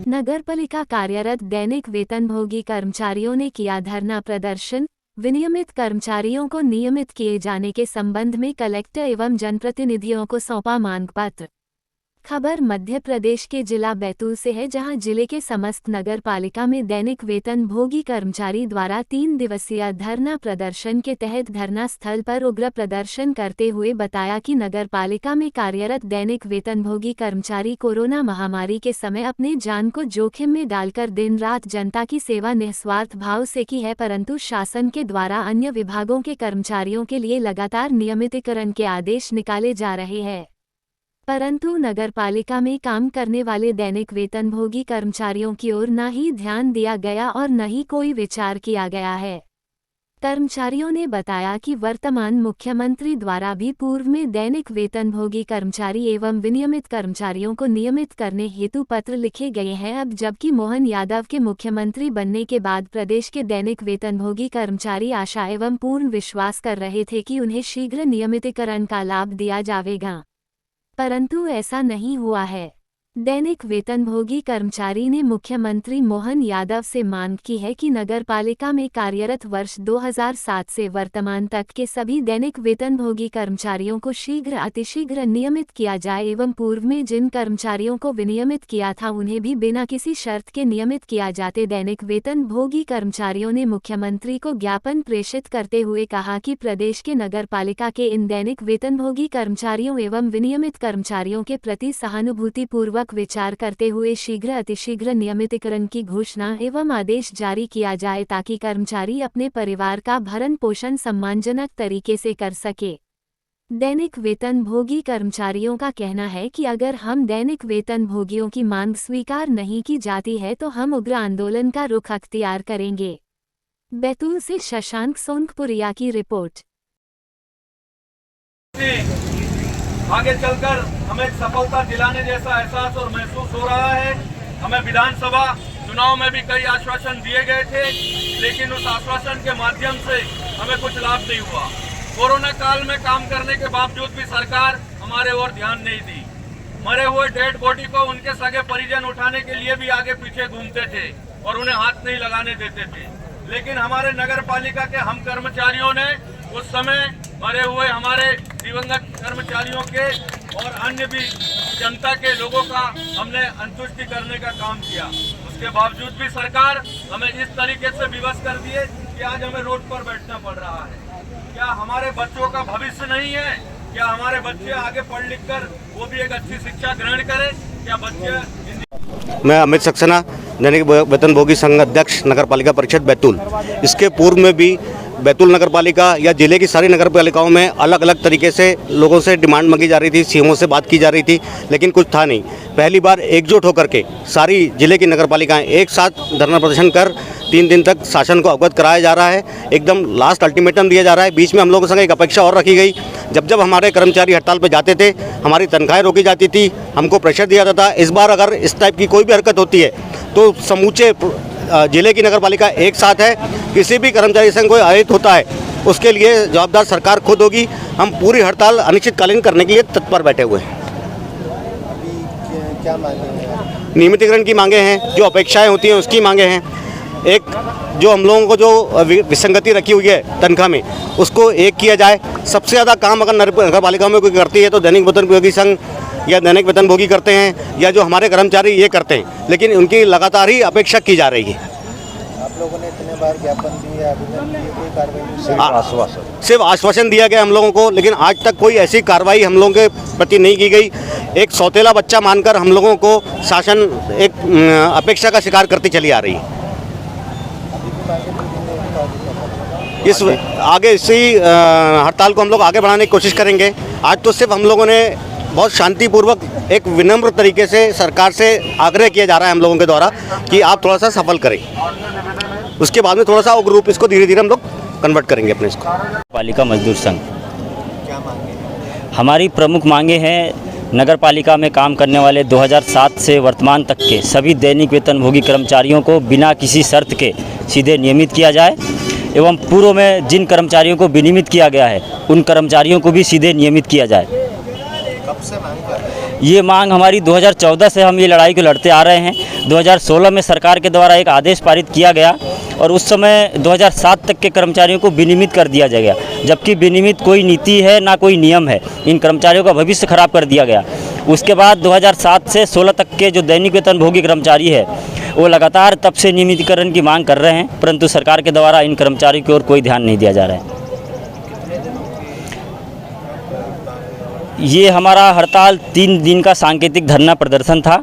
नगरपालिका कार्यरत दैनिक वेतनभोगी कर्मचारियों ने किया धरना प्रदर्शन। विनियमित कर्मचारियों को नियमित किए जाने के संबंध में कलेक्टर एवं जनप्रतिनिधियों को सौंपा मांग पत्र। खबर मध्य प्रदेश के जिला बैतूल से है, जहां जिले के समस्त नगर पालिका में दैनिक वेतनभोगी कर्मचारी द्वारा 3 दिवसीय धरना प्रदर्शन के तहत धरना स्थल पर उग्र प्रदर्शन करते हुए बताया कि नगर पालिका में कार्यरत दैनिक वेतनभोगी कर्मचारी कोरोना महामारी के समय अपने जान को जोखिम में डालकर दिन रात जनता की सेवा निस्वार्थ भाव से की है, परंतु शासन के द्वारा अन्य विभागों के कर्मचारियों के लिए लगातार नियमितीकरण के आदेश निकाले जा रहे हैं, परंतु नगरपालिका में काम करने वाले दैनिक वेतनभोगी कर्मचारियों की ओर न ही ध्यान दिया गया और न ही कोई विचार किया गया है। कर्मचारियों ने बताया कि वर्तमान मुख्यमंत्री द्वारा भी पूर्व में दैनिक वेतनभोगी कर्मचारी एवं विनियमित कर्मचारियों को नियमित करने हेतु पत्र लिखे गए हैं। अब जबकि मोहन यादव के मुख्यमंत्री बनने के बाद प्रदेश के दैनिक वेतनभोगी कर्मचारी आशा एवं पूर्ण विश्वास कर रहे थे कि उन्हें शीघ्र नियमितीकरण का लाभ दिया जाएगा, परंतु ऐसा नहीं हुआ है। दैनिक वेतनभोगी कर्मचारी ने मुख्यमंत्री मोहन यादव से मांग की है कि नगरपालिका में कार्यरत वर्ष 2007 से वर्तमान तक के सभी दैनिक वेतनभोगी कर्मचारियों को शीघ्र अतिशीघ्र नियमित किया जाए एवं पूर्व में जिन कर्मचारियों को विनियमित किया था उन्हें भी बिना किसी शर्त के नियमित किया जाते। दैनिक वेतनभोगी कर्मचारियों ने मुख्यमंत्री को ज्ञापन प्रेषित करते हुए कहा कि प्रदेश के नगरपालिका के इन दैनिक वेतनभोगी कर्मचारियों एवं विनियमित कर्मचारियों के प्रति सहानुभूतिपूर्वक विचार करते हुए शीघ्र अतिशीघ्र नियमितीकरण की घोषणा एवं आदेश जारी किया जाए, ताकि कर्मचारी अपने परिवार का भरण पोषण सम्मानजनक तरीके से कर सके। दैनिक वेतनभोगी कर्मचारियों का कहना है कि अगर हम दैनिक वेतनभोगियों की मांग स्वीकार नहीं की जाती है तो हम उग्र आंदोलन का रुख अख्तियार करेंगे। बैतूल से शशांक सोनकपुरिया की रिपोर्ट। आगे चलकर हमें सफलता दिलाने जैसा एहसास और महसूस हो रहा है। हमें विधानसभा चुनाव में भी कई आश्वासन दिए गए थे, लेकिन उस आश्वासन के माध्यम से हमें कुछ लाभ नहीं हुआ। कोरोना काल में काम करने के बावजूद भी सरकार हमारे ओर ध्यान नहीं दी। मरे हुए डेड बॉडी को उनके सगे परिजन उठाने के लिए भी आगे पीछे घूमते थे और उन्हें हाथ नहीं लगाने देते थे, लेकिन हमारे नगर पालिका के हम कर्मचारियों ने उस समय मरे हुए हमारे दिवंगत कर्मचारियों के और अन्य भी जनता के लोगों का हमने अंतुष्टि करने का काम किया। उसके बावजूद भी सरकार हमें इस तरीके से विवश कर दिए कि आज हमें रोड पर बैठना पड़ रहा है। क्या हमारे बच्चों का भविष्य नहीं है? क्या हमारे बच्चे आगे पढ़ लिख कर वो भी एक अच्छी शिक्षा ग्रहण करें? क्या बच्चे? मैं अमित सक्सेना, दैनिक वेतनभोगी संघ अध्यक्ष नगर पालिका परिषद बैतूल। इसके पूर्व में भी बैतूल नगर पालिका या जिले की सारी नगर पालिकाओं में अलग अलग तरीके से लोगों से डिमांड मांगी जा रही थी, सीएमओ से बात की जा रही थी, लेकिन कुछ था नहीं। पहली बार एकजुट होकर के सारी जिले की नगर पालिकाएँ एक साथ धरना प्रदर्शन कर 3 दिन तक शासन को अवगत कराया जा रहा है। एकदम लास्ट अल्टीमेटम दिया जा रहा है। बीच में हम लोगों के संग एक अपेक्षा और रखी गई, जब हमारे कर्मचारी हड़ताल पर जाते थे हमारी तनख्वाहें रोकी जाती थी, हमको प्रेशर दिया जाता था। इस बार अगर इस टाइप की कोई भी हरकत होती है तो समूचे जिले की नगरपालिका एक साथ है। किसी भी कर्मचारी संघ कोई आहित होता है उसके लिए जवाबदार सरकार खुद होगी। हम पूरी हड़ताल अनिश्चितकालीन करने के लिए तत्पर बैठे हुए हैं। क्या मांगे हैं? नियमितीकरण की मांगे हैं, जो अपेक्षाएं होती हैं उसकी मांगे हैं। एक जो हम लोगों को जो विसंगति रखी हुई है तनख्वाह में, उसको एक किया जाए। सबसे ज़्यादा काम अगर नगर पालिका में कोई करती है तो दैनिक वेतनभोगी संघ या दैनिक वेतनभोगी करते हैं, या जो हमारे कर्मचारी ये करते हैं, लेकिन उनकी लगातार ही अपेक्षा की जा रही है। आप लोगों ने इतने बार ज्ञापन दिए, आवेदन दिए, कोई कार्रवाई? सिर्फ आश्वासन दिया गया हम लोगों को, लेकिन आज तक कोई ऐसी कार्रवाई हम लोगों के प्रति नहीं की गई। एक सौतेला बच्चा मानकर हम लोगों को शासन एक अपेक्षा का शिकार करती चली आ रही है। इस आगे इसी हड़ताल को हम लोग आगे बढ़ाने की कोशिश करेंगे। आज तो सिर्फ हम लोगों ने बहुत शांतिपूर्वक एक विनम्र तरीके से सरकार से आग्रह किया जा रहा है हम लोगों के द्वारा कि आप थोड़ा सा सफल करें। उसके बाद में थोड़ा सा उग्र रूप इसको धीरे धीरे हम लोग कन्वर्ट करेंगे अपने इसको। पालिका मजदूर संघ, क्या मांगे? हमारी प्रमुख मांगे हैं, नगर पालिका में काम करने वाले 2007 से वर्तमान तक के सभी दैनिक वेतनभोगी कर्मचारियों को बिना किसी शर्त के सीधे नियमित किया जाए एवं पूर्व में जिन कर्मचारियों को विनियमित किया गया है उन कर्मचारियों को भी सीधे नियमित किया जाए। कब से मांग कर रहे हैं? ये मांग हमारी 2014 से हम ये लड़ाई को लड़ते आ रहे हैं। 2016 में सरकार के द्वारा एक आदेश पारित किया गया और उस समय 2007 तक के कर्मचारियों को विनियमित कर दिया जाएगा, जबकि विनियमित कोई नीति है ना कोई नियम है। इन कर्मचारियों का भविष्य खराब कर दिया गया। उसके बाद 2007 से 16 तक के जो दैनिक वेतनभोगी कर्मचारी है वो लगातार तब से नियमितीकरण की मांग कर रहे हैं, परंतु सरकार के द्वारा इन कर्मचारियों की ओर कोई ध्यान नहीं दिया जा रहा है। ये हमारा हड़ताल 3 दिन का सांकेतिक धरना प्रदर्शन था।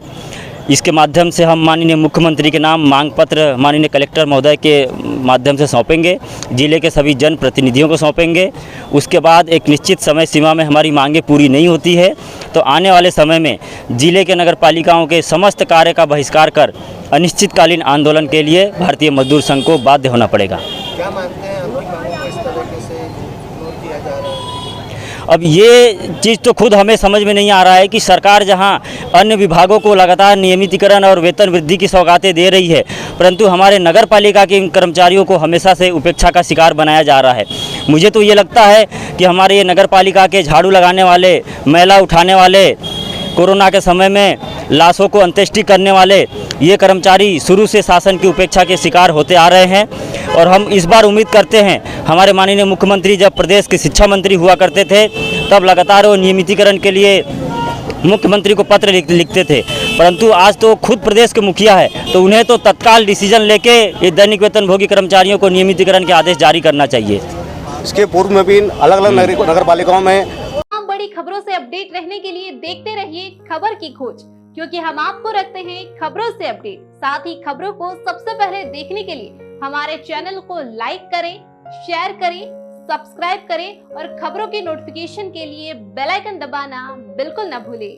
इसके माध्यम से हम माननीय मुख्यमंत्री के नाम मांग पत्र माननीय कलेक्टर महोदय के माध्यम से सौंपेंगे, जिले के सभी जनप्रतिनिधियों को सौंपेंगे। उसके बाद एक निश्चित समय सीमा में हमारी मांगें पूरी नहीं होती है तो आने वाले समय में जिले के नगर पालिकाओं के समस्त कार्य का बहिष्कार कर अनिश्चितकालीन आंदोलन के लिए भारतीय मजदूर संघ को बाध्य होना पड़ेगा। क्या मानते हैं आपकी मांगों को इस तरीके से इग्नोर किया जा रहा है? अब ये चीज़ तो खुद हमें समझ में नहीं आ रहा है कि सरकार जहां अन्य विभागों को लगातार नियमितीकरण और वेतन वृद्धि की सौगातें दे रही है, परंतु हमारे नगर पालिका के कर्मचारियों को हमेशा से उपेक्षा का शिकार बनाया जा रहा है। मुझे तो ये लगता है कि हमारे ये नगर पालिका के झाड़ू लगाने वाले, मैला उठाने वाले, कोरोना के समय में लाशों को अंत्येष्टि करने वाले ये कर्मचारी शुरू से शासन की उपेक्षा के शिकार होते आ रहे हैं। और हम इस बार उम्मीद करते हैं, हमारे माननीय मुख्यमंत्री जब प्रदेश के शिक्षा मंत्री हुआ करते थे तब लगातार वो नियमितीकरण के लिए मुख्यमंत्री को पत्र लिखते थे, परंतु आज तो खुद प्रदेश के मुखिया है तो उन्हें तो तत्काल डिसीजन लेके ये दैनिक वेतनभोगी कर्मचारियों को नियमितीकरण के आदेश जारी करना चाहिए। इसके पूर्व में भी अलग अलग नगर पालिकाओं में बड़ी खबरों से अपडेट रहने के लिए देखते रहिए खबर की खोज, क्योंकि हम आपको रखते हैं खबरों से अपडेट। साथ ही खबरों को सबसे पहले देखने के लिए हमारे चैनल को लाइक करें, शेयर करें, सब्सक्राइब करें और खबरों की नोटिफिकेशन के लिए बेल आइकन दबाना बिल्कुल न भूलें।